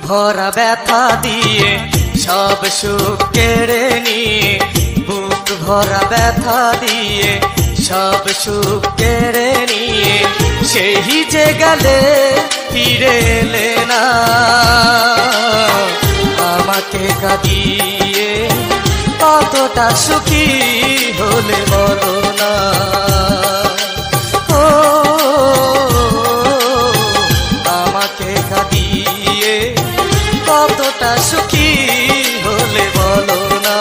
ভরা ব্যথা দিয়ে সব সুখ কেড়ে নিয়ে, বুক ভরা ব্যথা দিয়ে সব সুখ কেড়ে নিয়ে, সেই যে গেলে ফিরে এলে না। আমাকে কাঁদিয়ে কতটা সুখী হলে বলো না। ও আমাকে কাঁদিয়ে কতটা সুখী হলে বলো না।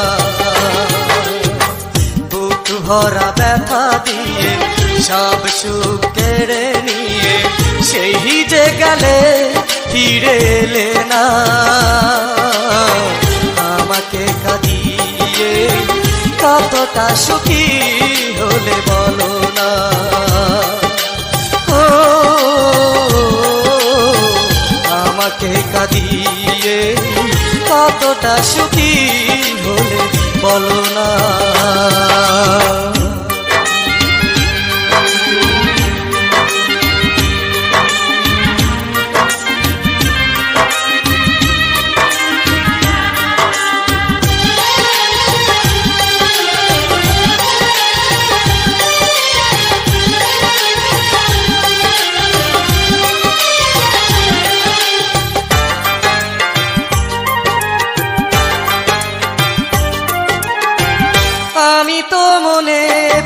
বুক ভরা ব্যথা দিয়ে সব সুখ কেড়ে নিয়ে, সেই যে গেলে ফিরে এলে না। আমাকে কাঁদিয়ে কতটা সুখী হলে বলো না। ও আমাকে কাঁদিয়ে কতটা সুখী হলে বলো না। আমি তো মনে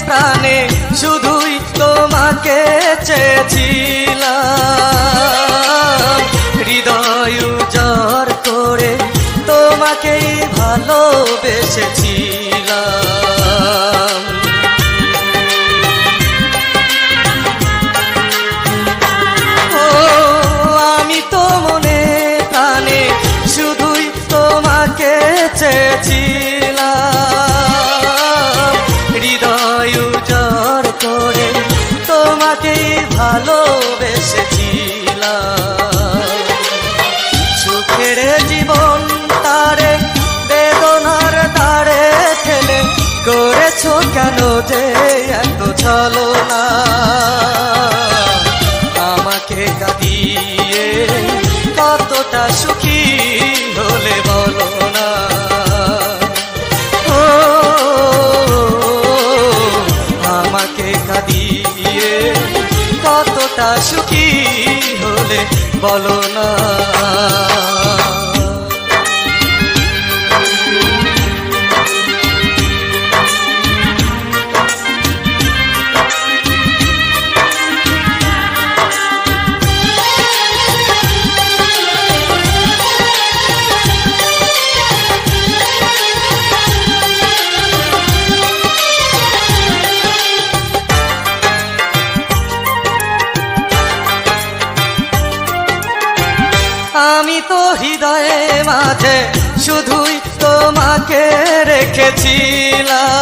প্রাণে শুধুই তোমাকে চেয়েছিলাম, হৃদয় উজাড় করে তোমাকেই ভালোবেসেছিলাম। ও আমি তো মনে প্রাণে শুধুই তোমাকে চেয়েছিলাম, হৃদয় উজাড় করে তোমাকেই ভালোবেসেছিলাম। সুখের জীবন তারে বেদনার তারে ঠেলে করেছো কেন যে এত ছলনা। আমাকে কাঁদিয়ে কতটা সুখী হলে বলো না। ও আমাকে কাঁদিয়ে কতটা সুখী হলে বলো না। আমি তো হৃদয়ে মাঝে শুধুই তোমাকে রেখেছিলাম,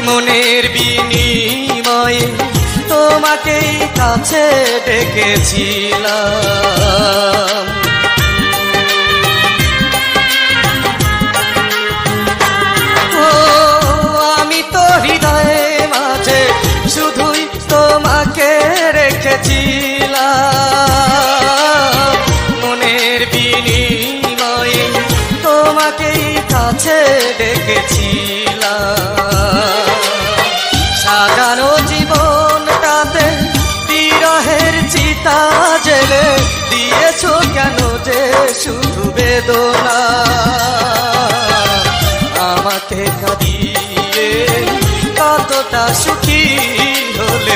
মনের বিনিময়ে তোমাকেই কাছে ডেকেছিলাম। ও আমি তো হৃদয়ে মাঝে শুধুই তোমাকে রেখেছিলাম, মনের বিনিময়ে তোমাকেই কাছে ডেকেছিলাম। সাজানো জীবনটাতে বিরহের চিতা জেলে দিয়েছো কেন যে শুধু বেদনা। আমাকে কাঁদিয়ে কতটা সুখী হলে